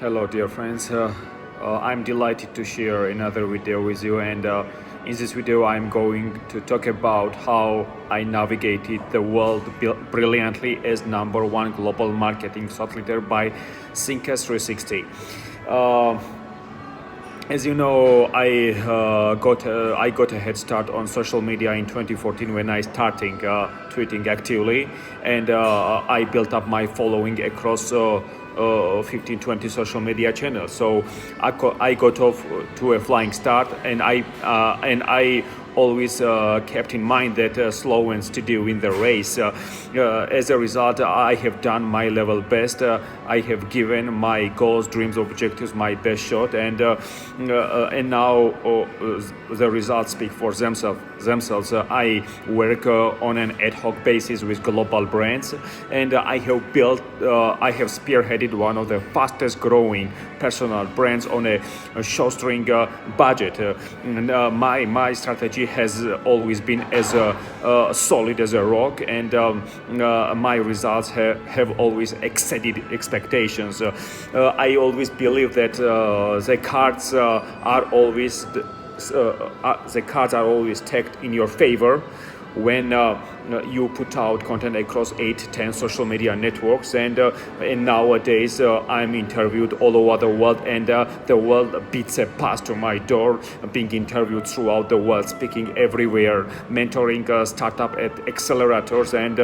Hello dear friends, I'm delighted to share another video with you, and in this video I'm going to talk about how I navigated the world brilliantly as #1 global marketing thought leader by Thinkers360. As you know, I got a head start on social media in 2014 when I started tweeting actively, and I built up my following across 15-20 social media channels. So I got off to a flying start, and I always kept in mind that slow and steady win the race. As a result, I have done my level best. I have given my goals, dreams, objectives my best shot, and now the results speak for themselves. I work on an ad hoc basis with global brands, and I have spearheaded one of the fastest growing personal brands on a shoestring budget. My strategy has always been as solid as a rock, and my results have always exceeded expectations. I always believe that the cards are always stacked in your favor when you put out content across 8-10 social media networks, and nowadays I'm interviewed all over the world, and the world beats a path to my door, being interviewed throughout the world, speaking everywhere, mentoring startup at accelerators, and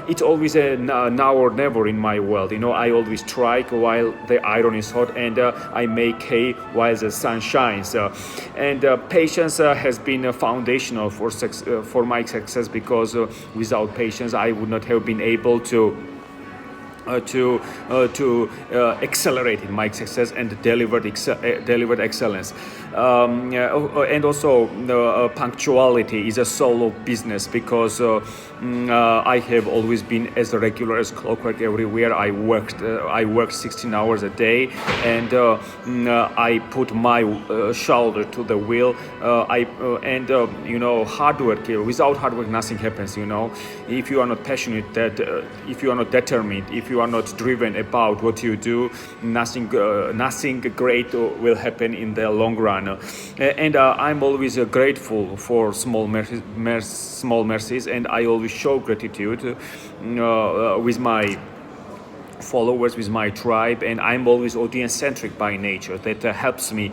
it's always a now or never in my world. You know, I always strike while the iron is hot, and I make hay while the sun shines, and patience has been foundational for my success, because without patience I would not have been able to accelerate my success and delivered excellence. And also punctuality is a soul of business, because I have always been as regular as clockwork everywhere. I worked 16 hours a day, and I put my shoulder to the wheel. Hard work. Without hard work, nothing happens. You know, if you are not passionate, if you are not determined, if you are not driven about what you do, nothing great will happen in the long run. And I'm always grateful for small mercies, and I always show gratitude with my followers, with my tribe, and I'm always audience centric by nature. That helps me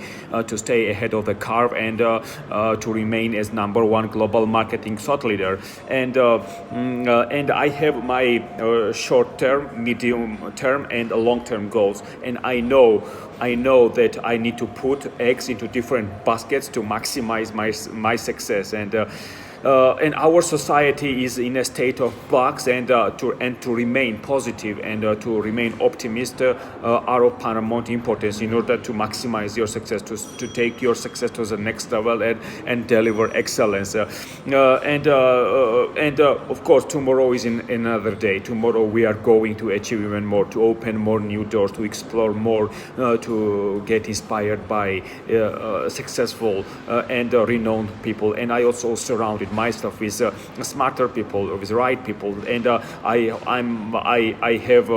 to stay ahead of the curve, and to remain as #1 global marketing thought leader. And I have my short term, medium term, and long term goals, and I know that I need to put eggs into different baskets to maximize my success, and our society is in a state of flux, and to remain positive and to remain optimistic are of paramount importance in order to maximize your success, to take your success to the next level, and deliver excellence. Of course, tomorrow is in another day. Tomorrow we are going to achieve even more, to open more new doors, to explore more, to get inspired by successful and renowned people. And I also surrounded myself with smarter people, with right people, and I have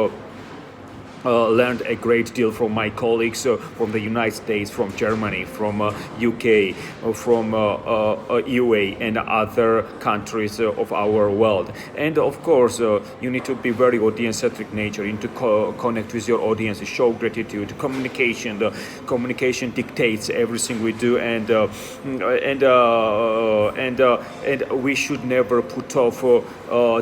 learned a great deal from my colleagues from the United States, from Germany, from UK, from UA, and other countries of our world. And of course, you need to be very audience-centric nature, you need to connect with your audience, show gratitude, communication. The communication dictates everything we do, and we should never put off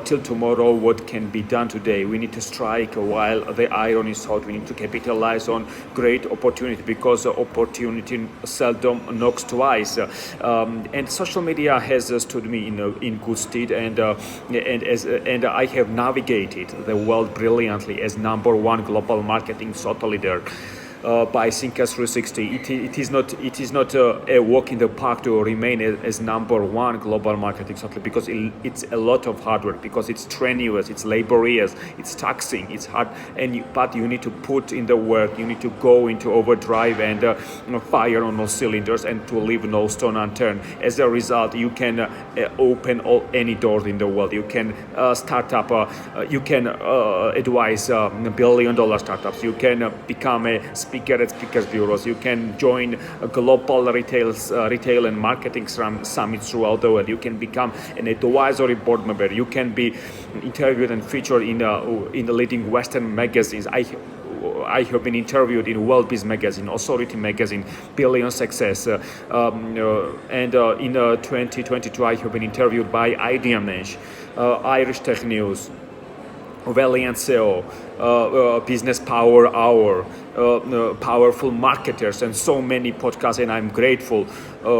till tomorrow what can be done today. We need to strike while the iron is hot. We need to capitalize on great opportunity, because opportunity seldom knocks twice. And social media has stood me in good stead, and I have navigated the world brilliantly as #1 global marketing thought leader. by Thinkers360. It is not a walk in the park to remain as number one global marketing software, because it's a lot of hard work, because it's strenuous, it's laborious, it's taxing, it's hard, but you need to put in the work. You need to go into overdrive and fire on all cylinders, and to leave no stone unturned. As a result, you can open any doors in the world. You can start up. You can advise $1 billion startups. You can become a speaker at speakers bureaus. You can join global retail and marketing summits throughout the world. You can become an advisory board member. You can be interviewed and featured in the leading Western magazines. I have been interviewed in World Biz magazine, Authority magazine, Billion Success, and in 2022 I have been interviewed by IDMH, Irish Tech News, Valiant SEO, Business Power Hour, Powerful Marketers, and so many podcasts. And I'm grateful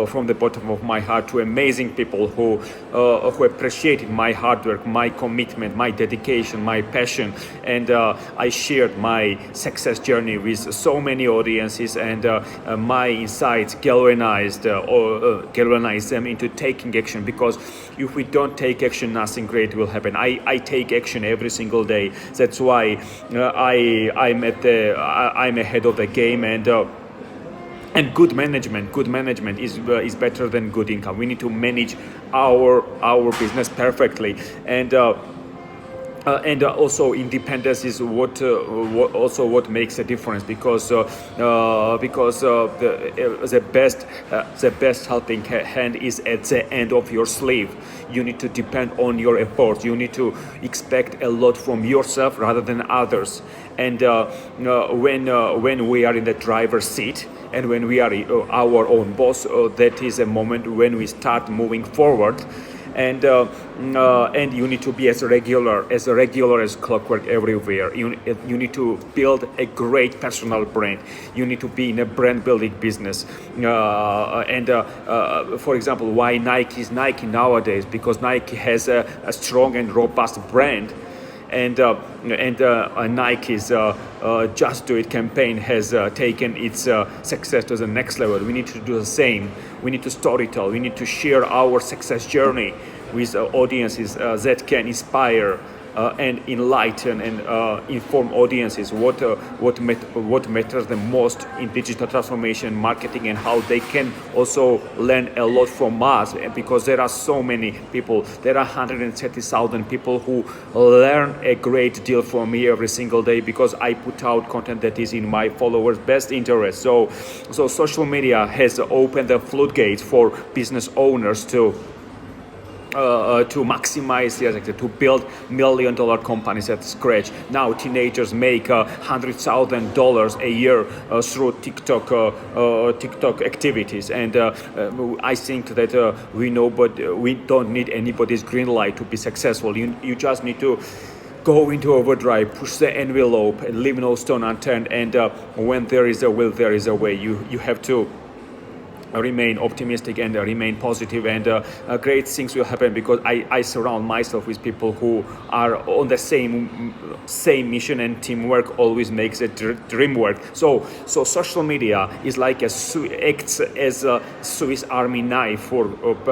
from the bottom of my heart to amazing people who appreciated my hard work, my commitment, my dedication, my passion, and I shared my success journey with so many audiences, and my insights galvanized them into taking action. Because if we don't take action, nothing great will happen. I take action every single day. That's why I'm ahead of the game, and good management is better than good income. We need to manage our business perfectly, and also independence is what makes a difference, because the best helping hand is at the end of your sleeve. You need to depend on your efforts. You need to expect a lot from yourself rather than others. And when we are in the driver's seat, and when we are our own boss, that is a moment when we start moving forward. And you need to be as regular as clockwork everywhere. You need to build a great personal brand. You need to be in a brand building business. For example, why Nike is Nike nowadays? Because Nike has a strong and robust brand. And Nike's Just Do It campaign has taken its success to the next level. We need to do the same. We need to storytell. We need to share our success journey with audiences that can inspire and enlighten and inform audiences what matters the most in digital transformation, marketing, and how they can also learn a lot from us. Because there are so many people, there are 130,000 people who learn a great deal from me every single day, because I put out content that is in my followers' best interest. So social media has opened the floodgates for business owners to maximize their success, to build $1 million companies at scratch. Now teenagers make $100,000 a year through TikTok activities, and I think that we don't need anybody's green light to be successful. You just need to go into overdrive, push the envelope, and leave no stone unturned. And when there is a will, there is a way. You have to remain optimistic and remain positive, and great things will happen, because I surround myself with people who are on the same mission, and teamwork always makes a dream work. So social media is like acts as a Swiss Army knife for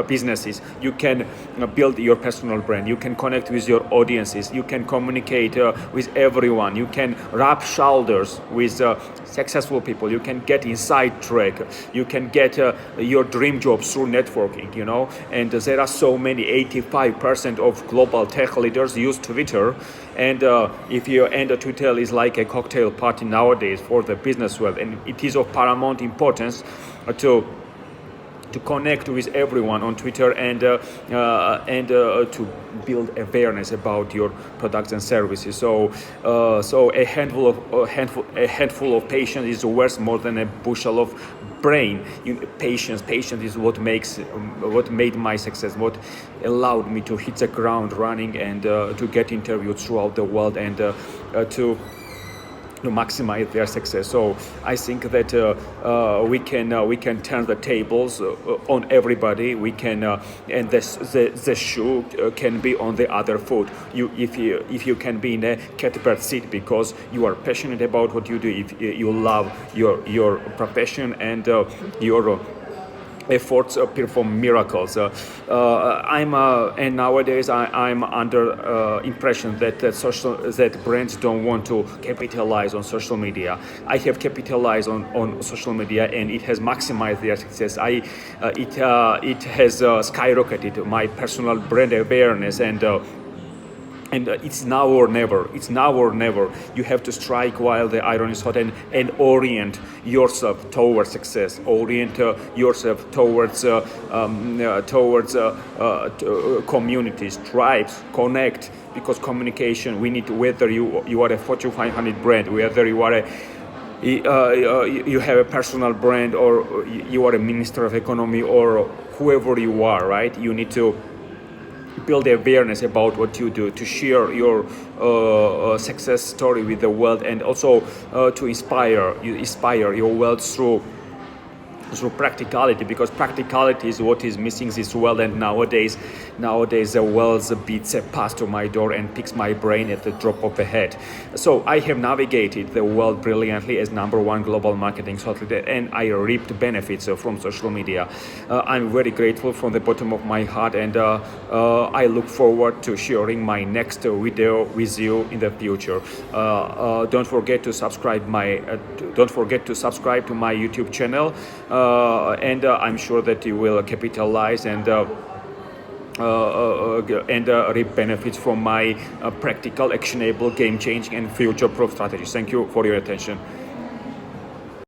businesses. You can build your personal brand. You can connect with your audiences. You can communicate with everyone. You can rub shoulders with successful people. You can get inside track. You can get your dream job through networking, and there are so many. 85% of global tech leaders use Twitter, and Twitter is like a cocktail party nowadays for the business world, and it is of paramount importance to connect with everyone on Twitter, and to build awareness about your products and services. So a handful of patience is worth more than a bushel of brain. Patience is what made my success, what allowed me to hit the ground running, and to get interviewed throughout the world, and to to maximize their success. So I think that we can turn the tables on everybody. We can and the shoe can be on the other foot. If you can be in a catbird seat because you are passionate about what you do, if you love your profession and your efforts perform miracles. And nowadays I'm under impression that brands don't want to capitalize on social media. I have capitalized on social media, and it has maximized their success. It has skyrocketed my personal brand awareness, and it's now or never. It's now or never. You have to strike while the iron is hot, and orient yourself towards success. Orient yourself towards communities, tribes. Connect, because communication. We need, whether you are a Fortune 500 brand, whether you are you have a personal brand, or you are a minister of economy, or whoever you are, right? You need to build awareness about what you do, to share your success story with the world, and also to inspire your world through practicality, because practicality is what is missing this world. And nowadays the world beats a path to my door and picks my brain at the drop of a hat. So I have navigated the world brilliantly as #1 global marketing thought leader, and I reaped benefits from social media. I'm very grateful from the bottom of my heart, and I look forward to sharing my next video with you in the future. Don't forget to subscribe to my YouTube channel, and I'm sure that you will capitalize and reap benefits from my practical, actionable, game-changing, and future-proof strategies. Thank you for your attention.